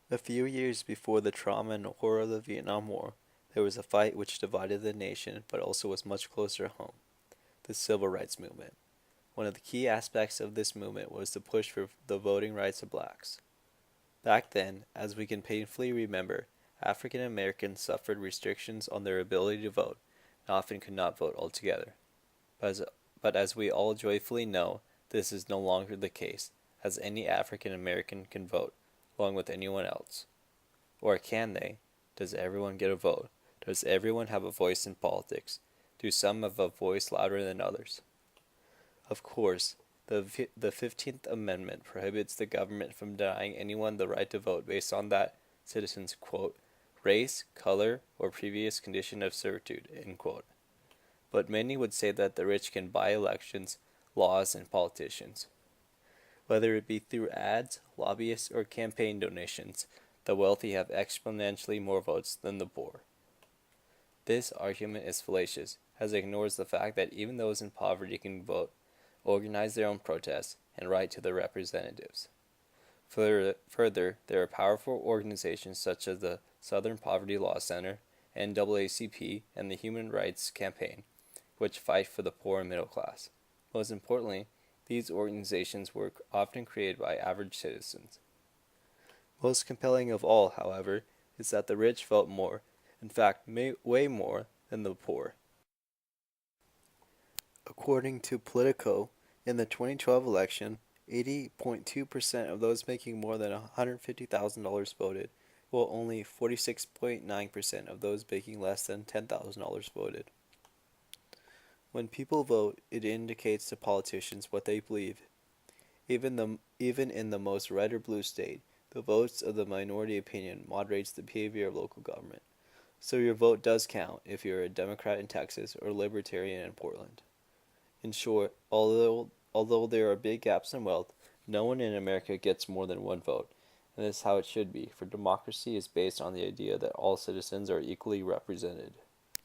A few years before the trauma and horror of the Vietnam War, there was a fight which divided the nation but also was much closer home, the Civil Rights Movement. One of the key aspects of this movement was the push for the voting rights of blacks. Back then, as we can painfully remember, African Americans suffered restrictions on their ability to vote and often could not vote altogether. But as we all joyfully know, this is no longer the case, as any African American can vote, along with anyone else. Or can they? Does everyone get a vote? Does everyone have a voice in politics? Do some have a voice louder than others? Of course, the 15th Amendment prohibits the government from denying anyone the right to vote based on that citizen's, quote, race, color, or previous condition of servitude, end quote. But many would say that the rich can buy elections, laws, and politicians. Whether it be through ads, lobbyists, or campaign donations, the wealthy have exponentially more votes than the poor. This argument is fallacious, as it ignores the fact that even those in poverty can vote, organize their own protests, and write to their representatives. Further, there are powerful organizations such as the Southern Poverty Law Center, NAACP, and the Human Rights Campaign, which fight for the poor and middle class. Most importantly, these organizations were often created by average citizens. Most compelling of all, however, is that the rich vote more, in fact, way more, than the poor. According to Politico, in the 2012 election, 80.2% of those making more than $150,000 voted, while only 46.9% of those making less than $10,000 voted. When people vote, it indicates to politicians what they believe. Even in the most red or blue state, the votes of the minority opinion moderates the behavior of local government. So your vote does count if you're a Democrat in Texas or a Libertarian in Portland. In short, although there are big gaps in wealth, no one in America gets more than one vote, and this is how it should be, for democracy is based on the idea that all citizens are equally represented.